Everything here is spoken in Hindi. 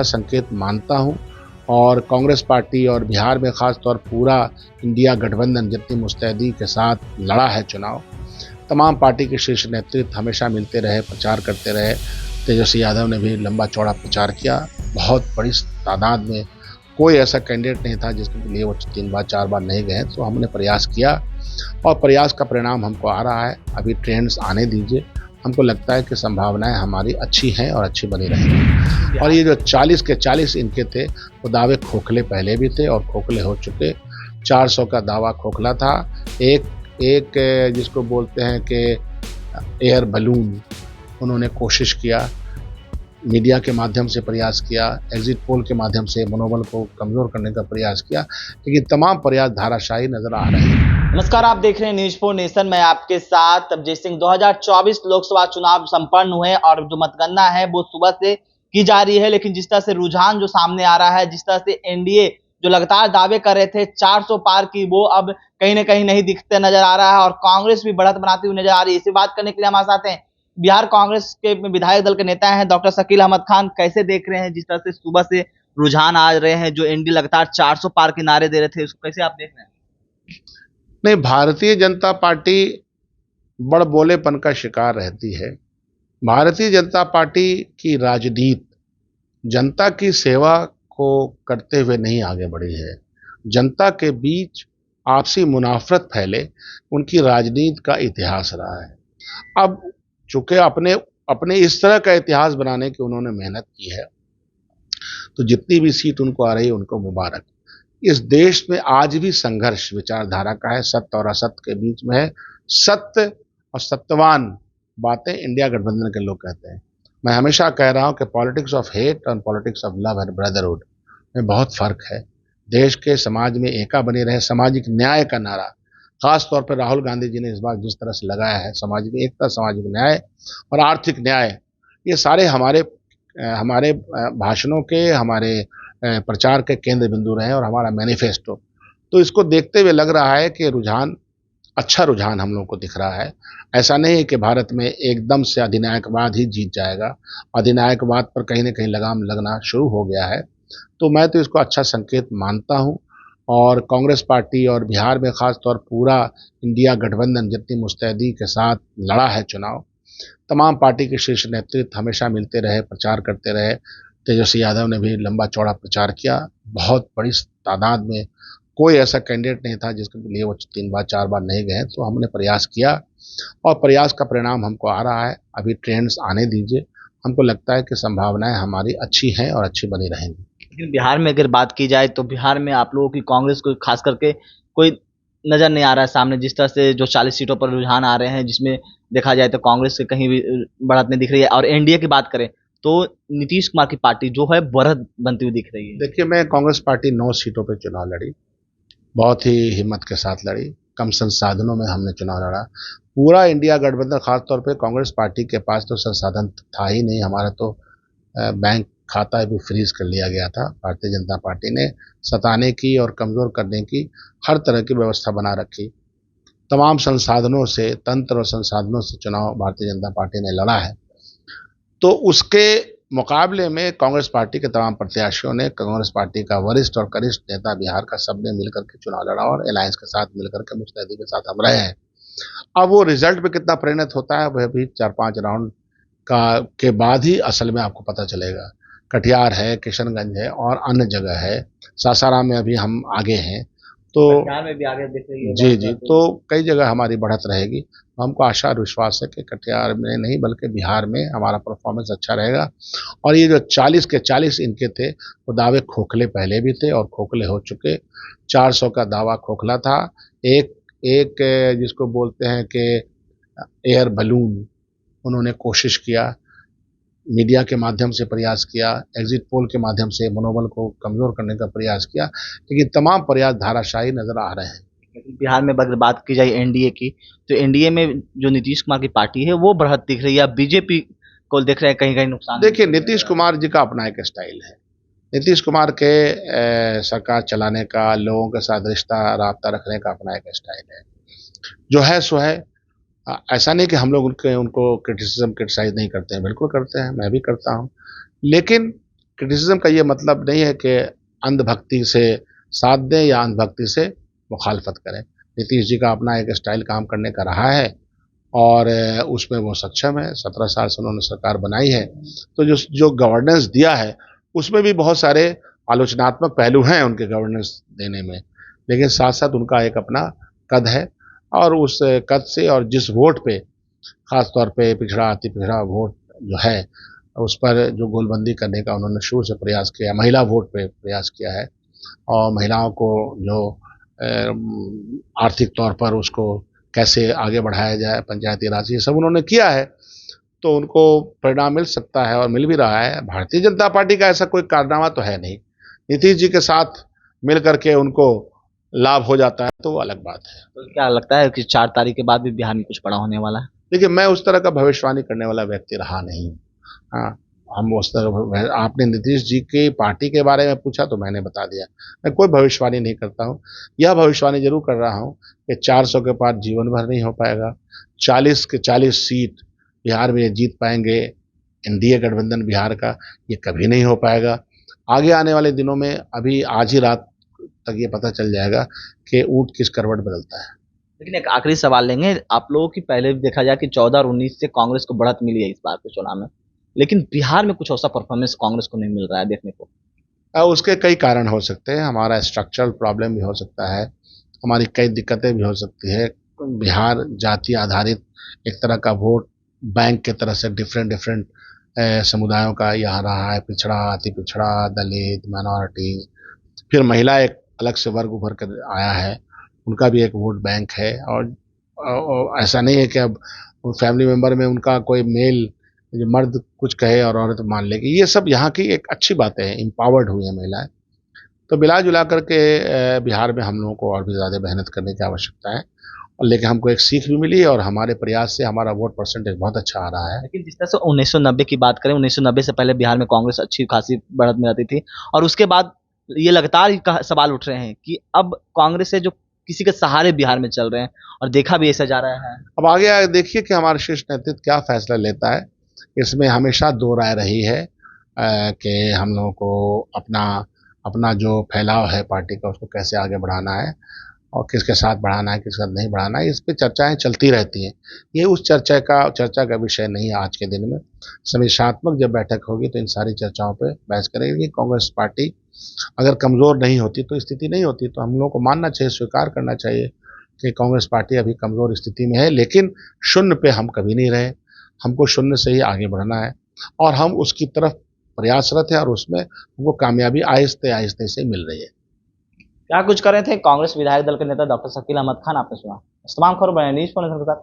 संकेत मानता हूं और कांग्रेस पार्टी और बिहार में खास तौर पूरा इंडिया गठबंधन जितनी मुस्तैदी के साथ लड़ा है चुनाव, तमाम पार्टी के शीर्ष नेतृत्व हमेशा मिलते रहे, प्रचार करते रहे। तेजस्वी यादव ने भी लंबा चौड़ा प्रचार किया। बहुत बड़ी तादाद में कोई ऐसा कैंडिडेट नहीं था जिसके लिए वो 3 बार 4 बार नहीं गए। तो हमने प्रयास किया और प्रयास का परिणाम हमको आ रहा है। अभी ट्रेंड्स आने दीजिए, हमको लगता है कि संभावनाएं हमारी अच्छी हैं और अच्छी बनी रहेंगी। और ये जो 40 के 40 इनके थे, वो दावे खोखले पहले भी थे और खोखले हो चुके। 400 का दावा खोखला था। एक जिसको बोलते हैं कि एयर बलून, उन्होंने कोशिश किया, मीडिया के माध्यम से प्रयास किया, एग्जिट पोल के माध्यम से मनोबल को कमजोर करने का प्रयास किया, लेकिन तमाम प्रयास धाराशायी नजर आ रहे हैं। नमस्कार, आप देख रहे हैं न्यूज 4 नेशन। मैं आपके साथ अभिजीत सिंह। 2024 लोकसभा चुनाव संपन्न हुए और जो मतगणना है वो सुबह से की जा रही है, लेकिन जिस तरह से रुझान जो सामने आ रहा है, जिस तरह से एनडीए जो लगातार दावे कर रहे थे 400 पार की, वो अब कहीं ना कहीं नहीं दिखते नजर आ रहा है और कांग्रेस भी बढ़त बनाती हुई नजर आ रही है। इसी बात करने के लिए हमारे साथ हैं बिहार कांग्रेस के विधायक दल के नेता हैं डॉक्टर शकील अहमद खान। कैसे देख रहे हैं जिस तरह से सुबह से रुझान आ रहे हैं, जो एनडीए लगातार 400 पार के नारे दे रहे थे, उसको कैसे आप देख रहे हैं? नहीं, भारतीय जनता पार्टी बड़ बोलेपन का शिकार रहती है। भारतीय जनता पार्टी की राजनीति जनता की सेवा को करते हुए नहीं आगे बढ़ी है। जनता के बीच आपसी मुनाफरत फैले, उनकी राजनीति का इतिहास रहा है। अब चूंकि अपने अपने इस तरह का इतिहास बनाने की उन्होंने मेहनत की है, तो जितनी भी सीट उनको आ रही है उनको मुबारक। इस देश में आज भी संघर्ष विचारधारा का है, सत्य और असत्य के बीच में है। सत्य और सत्यवान बातें इंडिया गठबंधन के लोग कहते हैं। मैं हमेशा कह रहा हूं कि पॉलिटिक्स ऑफ हेट और politics of love and brotherhood में बहुत फर्क है। देश के समाज में एका बने रहे, सामाजिक न्याय का नारा खास तौर पर राहुल गांधी जी ने इस बार जिस तरह से लगाया है, सामाजिक एकता, सामाजिक न्याय और आर्थिक न्याय, ये सारे हमारे हमारे भाषणों के, हमारे प्रचार के केंद्र बिंदु रहे और हमारा मैनिफेस्टो। तो इसको देखते हुए लग रहा है कि रुझान, अच्छा रुझान हम लोगों को दिख रहा है। ऐसा नहीं है कि भारत में एकदम से अधिनायकवाद ही जीत जाएगा। अधिनायकवाद पर कहीं ना कहीं लगाम लगना शुरू हो गया है। तो मैं तो इसको अच्छा संकेत मानता हूं और कांग्रेस पार्टी और बिहार में खास तौर पूरा इंडिया गठबंधन जितनी मुस्तैदी के साथ लड़ा है चुनाव, तमाम पार्टी के शीर्ष नेतृत्व हमेशा मिलते रहे, प्रचार करते रहे। तेजस्वी यादव ने भी लंबा चौड़ा प्रचार किया। बहुत बड़ी तादाद में कोई ऐसा कैंडिडेट नहीं था जिसके लिए वो 3 बार 4 बार नहीं गए। तो हमने प्रयास किया और प्रयास का परिणाम हमको आ रहा है। अभी ट्रेंड्स आने दीजिए, हमको लगता है कि संभावनाएं हमारी अच्छी हैं और अच्छी बनी रहेंगी। लेकिन बिहार में अगर बात की जाए तो बिहार में आप लोगों की कांग्रेस को खास करके कोई नजर नहीं आ रहा है सामने। जिस तरह से जो 40 सीटों पर रुझान आ रहे हैं, जिसमें देखा जाए तो कांग्रेस से कहीं भी बढ़त नहीं दिख रही है, और एनडीए की बात करें तो नीतीश कुमार की पार्टी जो है बढ़त बनती हुई दिख रही है। देखिए, मैं कांग्रेस पार्टी 9 सीटों पर चुनाव लड़ी, बहुत ही हिम्मत के साथ लड़ी, कम संसाधनों में हमने चुनाव लड़ा। पूरा इंडिया गठबंधन, खासतौर पे कांग्रेस पार्टी के पास तो संसाधन था ही नहीं। हमारा तो बैंक खाता भी फ्रीज कर लिया गया था। भारतीय जनता पार्टी ने सताने की और कमज़ोर करने की हर तरह की व्यवस्था बना रखी। तमाम संसाधनों से, तंत्र और संसाधनों से चुनाव भारतीय जनता पार्टी ने लड़ा है। तो उसके मुकाबले में कांग्रेस पार्टी के तमाम प्रत्याशियों ने, कांग्रेस पार्टी का वरिष्ठ और कनिष्ठ नेता बिहार का, सबने मिलकर के चुनाव लड़ा और अलायंस के साथ मिलकर के मुस्तैदी के साथ हम रहे हैं। अब वो रिजल्ट पे कितना परिणत होता है वह भी 4-5 राउंड का के बाद ही असल में आपको पता चलेगा। कटिहार है, किशनगंज है और अन्य जगह है, सासाराम में अभी हम आगे हैं। तो बिहार में भी आगे दिख रही है जी, तो कई जगह हमारी बढ़त रहेगी। हमको आशा और विश्वास है कि कटिहार में नहीं बल्कि बिहार में हमारा परफॉर्मेंस अच्छा रहेगा। और ये जो 40 के 40 इनके थे, वो दावे खोखले पहले भी थे और खोखले हो चुके। 400 का दावा खोखला था। एक जिसको बोलते हैं कि एयर बलून, उन्होंने कोशिश किया, मीडिया के माध्यम से प्रयास किया, एग्जिट पोल के माध्यम से मनोबल को कमजोर करने का प्रयास किया, लेकिन तमाम प्रयास धाराशायी नजर आ रहे हैं। बिहार में अगर बात की जाए एनडीए की, तो एनडीए में जो नीतीश कुमार की पार्टी है वो बढ़त दिख रही है। बीजेपी को देख रहे हैं कहीं कहीं नुकसान। देखिए, नीतीश कुमार जी का अपना एक स्टाइल है। नीतीश कुमार के सरकार चलाने का, लोगों के साथ रिश्ता राब्ता रखने का अपना एक स्टाइल है। जो है सो है। ऐसा नहीं कि हम लोग उनको क्रिटिसाइज नहीं करते हैं, बिल्कुल करते हैं, मैं भी करता हूं। लेकिन क्रिटिसिज्म का ये मतलब नहीं है कि अंधभक्ति से साथ दें या अंधभक्ति से मुखालफत करें। नीतीश जी का अपना एक स्टाइल काम करने का रहा है और उसमें वो सक्षम है। 17 साल से उन्होंने सरकार बनाई है, तो जो जो गवर्नेंस दिया है उसमें भी बहुत सारे आलोचनात्मक पहलू हैं उनके गवर्नेंस देने में, लेकिन साथ साथ उनका एक अपना कद है और उस कद से और जिस वोट पे, खास तौर पे पिछड़ा अति पिछड़ा वोट जो है उस पर जो गोलबंदी करने का उन्होंने शुरू से प्रयास किया, महिला वोट पे प्रयास किया है और महिलाओं को जो आर्थिक तौर पर उसको कैसे आगे बढ़ाया जाए, पंचायती राज, ये सब उन्होंने किया है, तो उनको परिणाम मिल सकता है और मिल भी रहा है। भारतीय जनता पार्टी का ऐसा कोई कारनामा तो है नहीं, नीतीश जी के साथ मिल करके उनको लाभ हो जाता है तो वो अलग बात है। तो क्या लगता है कि 4 तारीख के बाद भी बिहार में कुछ बड़ा होने वाला है? देखिए, मैं उस तरह का भविष्यवाणी करने वाला व्यक्ति रहा नहीं। हाँ, हम उस तरह, आपने नीतीश जी की पार्टी के बारे में पूछा तो मैंने बता दिया। मैं कोई भविष्यवाणी नहीं करता हूँ। यह भविष्यवाणी ज़रूर कर रहा हूँ कि 400 के पार जीवन भर नहीं हो पाएगा। 40 के 40 सीट बिहार में जीत पाएँगे एनडीए गठबंधन बिहार का, ये कभी नहीं हो पाएगा। आगे आने वाले दिनों में अभी आज ही रात तक ये पता चल जाएगा कि ऊँट किस करवट बदलता है। लेकिन एक आखिरी सवाल लेंगे आप लोगों की। पहले भी देखा जाए कि 14 और 19 से कांग्रेस को बढ़त मिली है इस बार के चुनाव में, लेकिन बिहार में कुछ ऐसा परफॉर्मेंस कांग्रेस को नहीं मिल रहा है देखने को। उसके कई कारण हो सकते हैं। हमारा स्ट्रक्चरल प्रॉब्लम भी हो सकता है, हमारी कई दिक्कतें भी हो सकती है। बिहार जाति आधारित एक तरह का वोट बैंक की तरह से डिफरेंट डिफरेंट समुदायों का यहाँ रहा है, पिछड़ा, अति पिछड़ा, दलित, माइनॉरिटीज, फिर महिला एक अलग से वर्ग उभर कर आया है, उनका भी एक वोट बैंक है। और ऐसा नहीं है कि अब फैमिली मेंबर में उनका कोई मेल, जो मर्द कुछ कहे और औरत मान लेगी, ये सब यहाँ की एक अच्छी बातें हैं, एम्पावर्ड हुई हैं महिलाएं। तो मिला जुला करके बिहार में हम लोगों को और भी ज़्यादा मेहनत करने की आवश्यकता है, और लेकिन हमको एक सीख भी मिली और हमारे प्रयास से हमारा वोट परसेंटेज बहुत अच्छा आ रहा है। लेकिन जिस तरह से 1990 की बात करें, 1990 से पहले बिहार में कांग्रेस अच्छी खासी बढ़त में रहती थी, और उसके बाद ये लगातार सवाल उठ रहे हैं कि अब कांग्रेस है जो किसी के सहारे बिहार में चल रहे हैं, और देखा भी ऐसा जा रहा है। अब आगे देखिए कि हमारा शीर्ष नेतृत्व क्या फैसला लेता है। इसमें हमेशा दो राय रही है कि हम लोगों को अपना अपना जो फैलाव है पार्टी का उसको कैसे आगे बढ़ाना है और किसके साथ बढ़ाना है, किसके साथ नहीं बढ़ाना है। इस पे चर्चाएं चलती रहती हैं। ये उस चर्चा का विषय नहीं है आज के दिन में। समीक्षात्मक जब बैठक होगी तो इन सारी चर्चाओं पे बहस करेंगे। कांग्रेस पार्टी अगर कमज़ोर नहीं होती तो स्थिति नहीं होती, तो हम लोगों को मानना चाहिए, स्वीकार करना चाहिए कि कांग्रेस पार्टी अभी कमज़ोर स्थिति में है, लेकिन शून्य पे हम कभी नहीं रहे। हमको शून्य से ही आगे बढ़ना है और हम उसकी तरफ प्रयासरत है और उसमें हमको कामयाबी आहिस्ते आहिस्ते से मिल रही है। क्या कुछ कर रहे थे कांग्रेस विधायक दल के नेता डॉक्टर शकील अहमद खान, आपने सुना। इस तमाम खबरों बने न्यूज़ 24 के साथ।